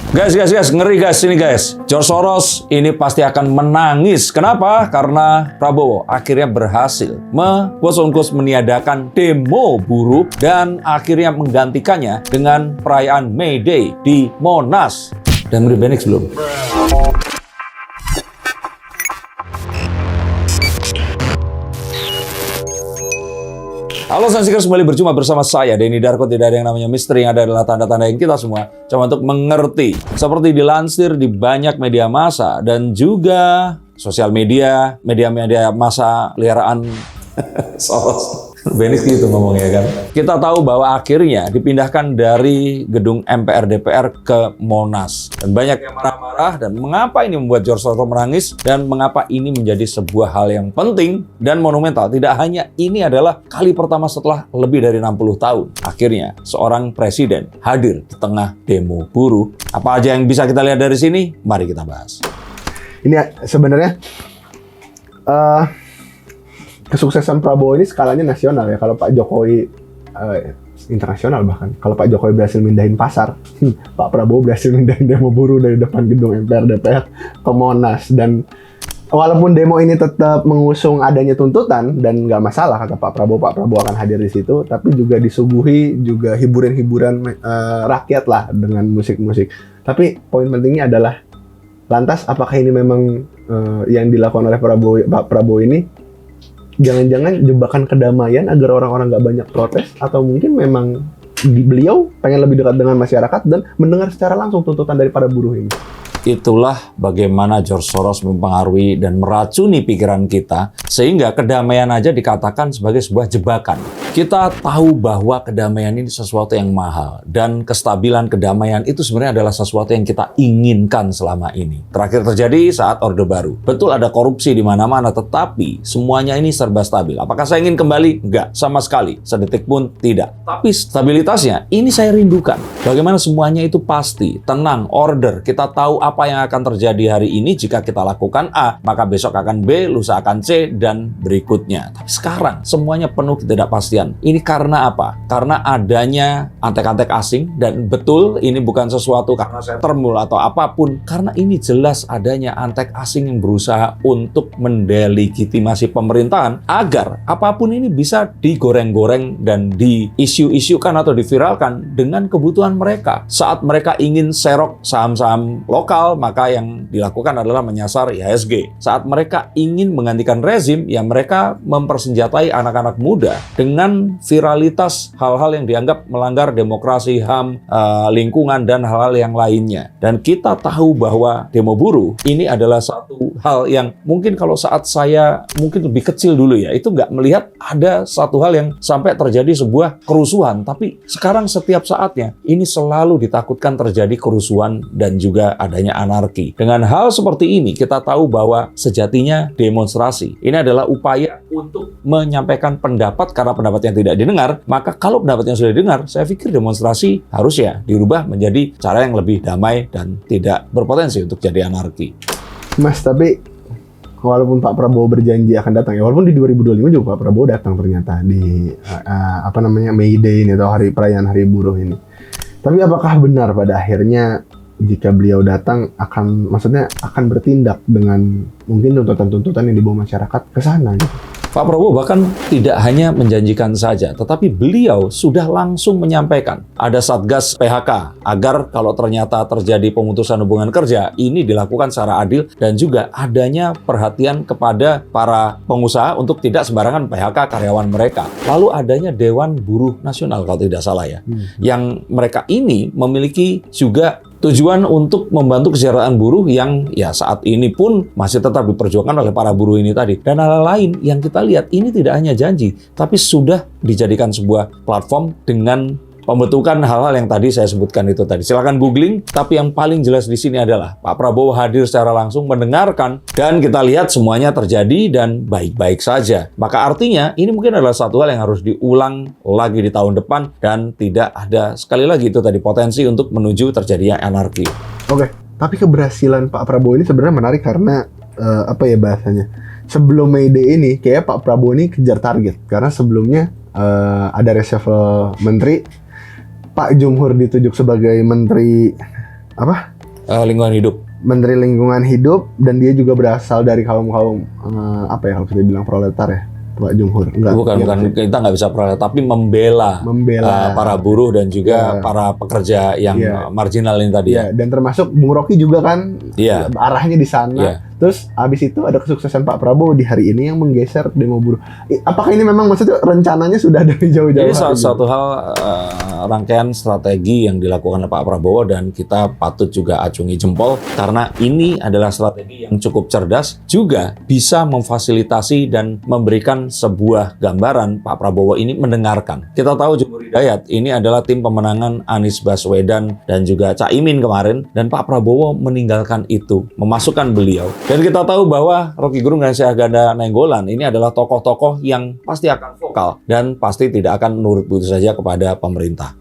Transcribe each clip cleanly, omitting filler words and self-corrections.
Guys, ngeri guys ini guys. George Soros ini pasti akan menangis. Kenapa? Karena Prabowo akhirnya berhasil meniadakan demo buruh dan akhirnya menggantikannya dengan perayaan May Day di Monas. Dan Benix belum? Halo Sensikers, kembali berjumpa bersama saya, Denny Darko. Tidak ada yang namanya misteri, yang ada adalah tanda-tanda yang kita semua coba untuk mengerti. Seperti dilansir di banyak media massa dan juga sosial media massa liaraan Soros. Benix gitu ngomongnya kan. Kita tahu bahwa akhirnya dipindahkan dari gedung MPR DPR ke Monas. Dan banyak yang marah-marah dan mengapa ini membuat George Soros menangis dan mengapa ini menjadi sebuah hal yang penting dan monumental. Tidak hanya ini adalah kali pertama setelah lebih dari 60 tahun. Akhirnya seorang presiden hadir di tengah demo buruh. Apa aja yang bisa kita lihat dari sini? Mari kita bahas. Ini sebenarnya kesuksesan Prabowo ini skalanya nasional ya. Kalau Pak Jokowi internasional bahkan. Kalau Pak Jokowi berhasil mindahin pasar, Pak Prabowo berhasil mindahin demo buruh dari depan gedung MPR DPR ke Monas. Dan walaupun demo ini tetap mengusung adanya tuntutan dan nggak masalah kata Pak Prabowo akan hadir di situ, tapi juga disuguhi juga hiburan-hiburan rakyat lah dengan musik-musik. Tapi poin pentingnya adalah lantas apakah ini memang yang dilakukan oleh Pak Prabowo ini jangan-jangan jebakan kedamaian agar orang-orang nggak banyak protes, atau mungkin memang beliau pengen lebih dekat dengan masyarakat dan mendengar secara langsung tuntutan dari para buruh ini. Itulah bagaimana George Soros mempengaruhi dan meracuni pikiran kita sehingga kedamaian aja dikatakan sebagai sebuah jebakan. Kita tahu bahwa kedamaian ini sesuatu yang mahal dan kestabilan kedamaian itu sebenarnya adalah sesuatu yang kita inginkan selama ini. Terakhir terjadi saat Orde Baru. Betul ada korupsi di mana-mana, tetapi semuanya ini serba stabil. Apakah saya ingin kembali? Enggak, sama sekali. Sedetik pun tidak. Tapi stabilitasnya ini saya rindukan. Bagaimana semuanya itu pasti, tenang, order. Kita tahu apa yang akan terjadi hari ini. Jika kita lakukan A, maka besok akan B, lusa akan C, dan berikutnya. Tapi sekarang semuanya penuh ketidakpastian. Ini karena apa? Karena adanya antek-antek asing, dan betul ini bukan sesuatu karena saya termul atau apapun, karena ini jelas adanya antek asing yang berusaha untuk mendelegitimasi pemerintahan agar apapun ini bisa digoreng-goreng dan diisu-isukan atau diviralkan dengan kebutuhan mereka. Saat mereka ingin serok saham-saham lokal, maka yang dilakukan adalah menyasar IHSG. Saat mereka ingin menggantikan rezim, ya mereka mempersenjatai anak-anak muda dengan viralitas hal-hal yang dianggap melanggar demokrasi, HAM, lingkungan, dan hal-hal yang lainnya. Dan kita tahu bahwa demo buruh ini adalah satu hal yang mungkin kalau saat saya mungkin lebih kecil dulu ya, itu nggak melihat ada satu hal yang sampai terjadi sebuah kerusuhan. Tapi sekarang setiap saatnya ini selalu ditakutkan terjadi kerusuhan dan juga adanya anarki. Dengan hal seperti ini kita tahu bahwa sejatinya demonstrasi ini adalah upaya untuk menyampaikan pendapat, karena pendapat yang tidak didengar, maka kalau pendapatnya sudah didengar, saya pikir demonstrasi harus ya dirubah menjadi cara yang lebih damai dan tidak berpotensi untuk jadi anarki. Mas, tapi walaupun Pak Prabowo berjanji akan datang ya, walaupun di 2025 juga Pak Prabowo datang ternyata di May Day ini atau perayaan Hari Buruh ini. Tapi apakah benar pada akhirnya jika beliau datang akan bertindak dengan mungkin tuntutan-tuntutan yang dibawa masyarakat ke sana gitu? Pak Prabowo bahkan tidak hanya menjanjikan saja, tetapi beliau sudah langsung menyampaikan ada Satgas PHK agar kalau ternyata terjadi pemutusan hubungan kerja ini dilakukan secara adil, dan juga adanya perhatian kepada para pengusaha untuk tidak sembarangan PHK karyawan mereka. Lalu adanya Dewan Buruh Nasional kalau tidak salah ya, yang mereka ini memiliki juga tujuan untuk membantu kesejahteraan buruh yang ya saat ini pun masih tetap diperjuangkan oleh para buruh ini tadi. Dan hal lain yang kita lihat ini tidak hanya janji, tapi sudah dijadikan sebuah platform dengan pembentukan hal-hal yang tadi saya sebutkan itu tadi. Silakan googling, tapi yang paling jelas di sini adalah Pak Prabowo hadir secara langsung mendengarkan, dan kita lihat semuanya terjadi dan baik-baik saja. Maka artinya ini mungkin adalah satu hal yang harus diulang lagi di tahun depan, dan tidak ada sekali lagi itu tadi potensi untuk menuju terjadinya anarki. Oke, tapi keberhasilan Pak Prabowo ini sebenarnya menarik karena apa ya bahasanya? Sebelum May Day ini kayak Pak Prabowo ini kejar target, karena sebelumnya ada reshuffle menteri, Pak Jumhur ditunjuk sebagai menteri apa? Lingkungan hidup. Menteri Lingkungan Hidup, dan dia juga berasal dari kaum apa ya kalau kita bilang proletar ya, Pak Jumhur. Bukan, kita nggak bisa prolet, tapi membela para buruh dan juga para pekerja yang marginal ini tadi ya. Dan termasuk Bung Rocky juga kan arahnya di sana. Terus habis itu ada kesuksesan Pak Prabowo di hari ini yang menggeser demo buruh. Apakah ini memang maksudnya rencananya sudah dari jauh-jauh? Ini satu hal rangkaian strategi yang dilakukan oleh Pak Prabowo, dan kita patut juga acungi jempol karena ini adalah strategi yang cukup cerdas, juga bisa memfasilitasi dan memberikan sebuah gambaran Pak Prabowo ini mendengarkan. Kita tahu Jumhur Hidayat ini adalah tim pemenangan Anies Baswedan dan juga Caimin kemarin, dan Pak Prabowo meninggalkan itu, memasukkan beliau. Dan kita tahu bahwa Rocky Gerung dan Syah Ganda Nainggolan ini adalah tokoh-tokoh yang pasti akan vokal dan pasti tidak akan nurut begitu saja kepada pemerintah.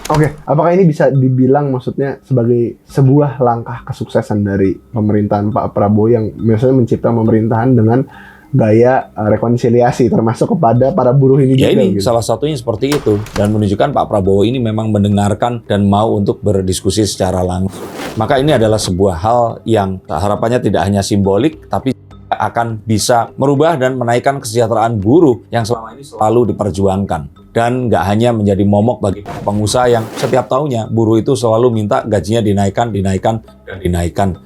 Oke, apakah ini bisa dibilang maksudnya sebagai sebuah langkah kesuksesan dari pemerintahan Pak Prabowo yang misalnya menciptakan pemerintahan dengan gaya rekonsiliasi termasuk kepada para buruh ini juga? Ya ini salah satunya seperti itu, dan menunjukkan Pak Prabowo ini memang mendengarkan dan mau untuk berdiskusi secara langsung. Maka ini adalah sebuah hal yang harapannya tidak hanya simbolik, tapi akan bisa merubah dan menaikkan kesejahteraan buruh yang selama ini selalu diperjuangkan. Dan nggak hanya menjadi momok bagi pengusaha yang setiap tahunnya buruh itu selalu minta gajinya dinaikkan.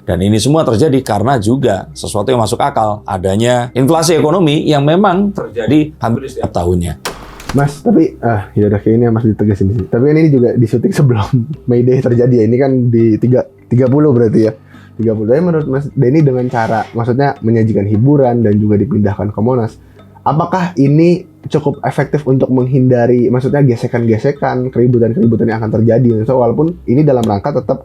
Dan ini semua terjadi karena juga sesuatu yang masuk akal, adanya inflasi ekonomi yang memang terjadi hampir setiap tahunnya. Mas, tapi ya udah kayak ini Mas ditegasin sih. Tapi ini juga di-syuting sebelum May Day terjadi ya. Ini kan di 30 berarti ya. 30. Tapi menurut Mas Denny dengan cara maksudnya menyajikan hiburan dan juga dipindahkan ke Monas, apakah ini cukup efektif untuk menghindari maksudnya gesekan-gesekan, keributan-keributan yang akan terjadi? So, walaupun ini dalam rangka tetap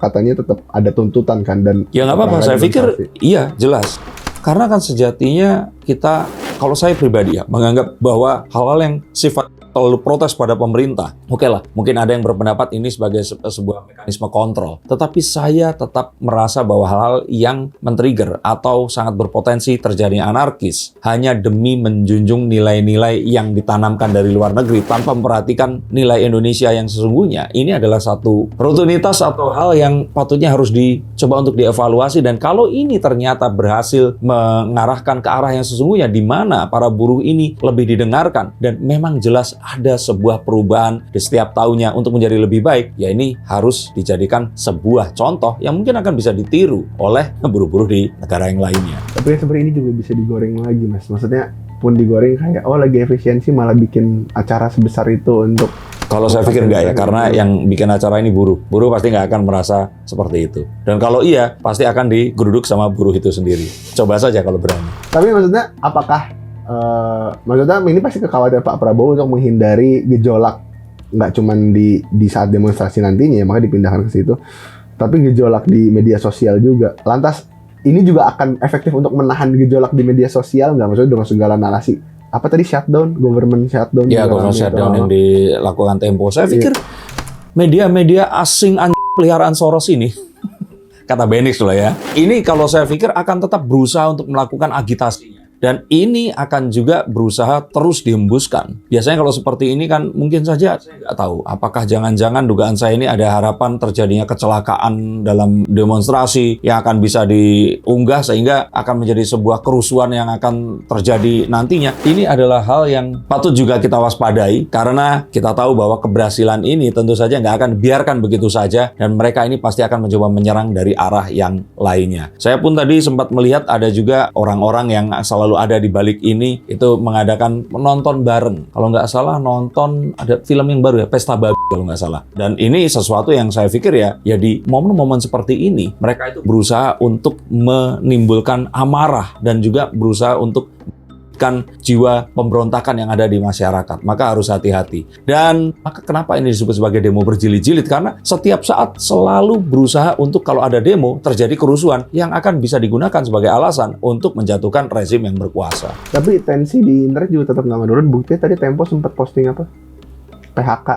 ada tuntutan kan, dan ya nggak apa-apa. Saya pikir iya jelas. Karena kan sejatinya kita, kalau saya pribadi ya, menganggap bahwa hal-hal yang sifat terlalu protes pada pemerintah, oke lah, mungkin ada yang berpendapat ini sebagai sebuah mekanisme kontrol. Tetapi saya tetap merasa bahwa hal-hal yang men-trigger atau sangat berpotensi terjadinya anarkis hanya demi menjunjung nilai-nilai yang ditanamkan dari luar negeri tanpa memperhatikan nilai Indonesia yang sesungguhnya, ini adalah satu rutinitas atau hal yang patutnya harus dicoba untuk dievaluasi. Dan kalau ini ternyata berhasil mengarahkan ke arah yang sesungguhnya, di mana para buruh ini lebih didengarkan dan memang jelas ada sebuah perubahan di setiap tahunnya untuk menjadi lebih baik, ya ini harus dijadikan sebuah contoh yang mungkin akan bisa ditiru oleh buruh-buruh di negara yang lainnya. Tapi sebenarnya ini juga bisa digoreng lagi, Mas. Maksudnya pun digoreng kayak lagi efisiensi malah bikin acara sebesar itu untuk... Kalau saya pikir enggak ya, karena yang bikin acara ini buruh. Buruh pasti nggak akan merasa seperti itu. Dan kalau iya, pasti akan digeruduk sama buruh itu sendiri. Coba saja kalau berani. Tapi maksudnya apakah maksudnya ini pasti kekhawatiran Pak Prabowo untuk menghindari gejolak, nggak cuma di saat demonstrasi nantinya ya, maka dipindahkan ke situ, tapi gejolak di media sosial juga. Lantas ini juga akan efektif untuk menahan gejolak di media sosial nggak? Maksudnya dengan segala narasi apa tadi, government shutdown? Ya, government shutdown yang dilakukan Tempo. Saya pikir media-media asing peliharaan Soros ini, kata Benix lah ya, ini kalau saya pikir akan tetap berusaha untuk melakukan agitasinya. Dan ini akan juga berusaha terus dihembuskan. Biasanya kalau seperti ini kan mungkin saja, saya nggak tahu, apakah jangan-jangan dugaan saya ini ada harapan terjadinya kecelakaan dalam demonstrasi yang akan bisa diunggah sehingga akan menjadi sebuah kerusuhan yang akan terjadi nantinya. Ini adalah hal yang patut juga kita waspadai karena kita tahu bahwa keberhasilan ini tentu saja nggak akan biarkan begitu saja, dan mereka ini pasti akan mencoba menyerang dari arah yang lainnya. Saya pun tadi sempat melihat ada juga orang-orang yang selalu ada di balik ini itu mengadakan nonton bareng. Kalau nggak salah nonton ada film yang baru ya, Pesta Babi kalau nggak salah. Dan ini sesuatu yang saya pikir ya di momen-momen seperti ini mereka itu berusaha untuk menimbulkan amarah dan juga berusaha untuk kan jiwa pemberontakan yang ada di masyarakat. Maka harus hati-hati. Dan maka kenapa ini disebut sebagai demo berjilid-jilid? Karena setiap saat selalu berusaha untuk kalau ada demo terjadi kerusuhan yang akan bisa digunakan sebagai alasan untuk menjatuhkan rezim yang berkuasa. Tapi tensi di internet juga tetap nggak menurun. Buktinya tadi Tempo sempat posting apa? PHK.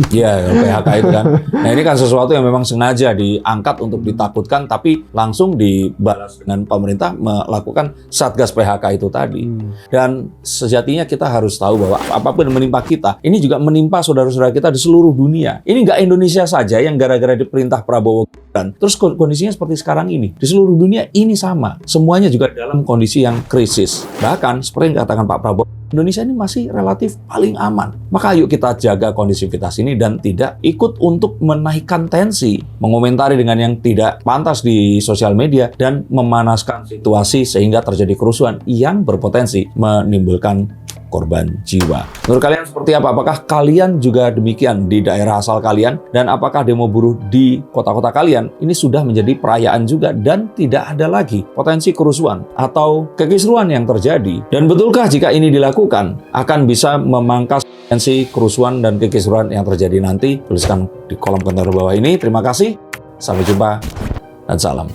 Iya, PHK itu kan. Nah, ini kan sesuatu yang memang sengaja diangkat untuk ditakutkan, tapi langsung dibalas dengan pemerintah melakukan Satgas PHK itu tadi. Dan sejatinya kita harus tahu bahwa apapun yang menimpa kita, ini juga menimpa saudara-saudara kita di seluruh dunia. Ini nggak Indonesia saja yang gara-gara diperintah Prabowo dan terus kondisinya seperti sekarang ini. Di seluruh dunia ini sama. Semuanya juga dalam kondisi yang krisis. Bahkan, seperti yang dikatakan Pak Prabowo, Indonesia ini masih relatif paling aman. Maka yuk kita jaga kondisivitas ini dan tidak ikut untuk menaikkan tensi, mengomentari dengan yang tidak pantas di sosial media, dan memanaskan situasi sehingga terjadi kerusuhan yang berpotensi menimbulkan korban jiwa. Menurut kalian seperti apa? Apakah kalian juga demikian di daerah asal kalian? Dan apakah demo buruh di kota-kota kalian ini sudah menjadi perayaan juga dan tidak ada lagi potensi kerusuhan atau kekisruhan yang terjadi? Dan betulkah jika ini dilakukan akan bisa memangkas potensi kerusuhan dan kekisruhan yang terjadi nanti? Tuliskan di kolom komentar bawah ini. Terima kasih. Sampai jumpa dan salam.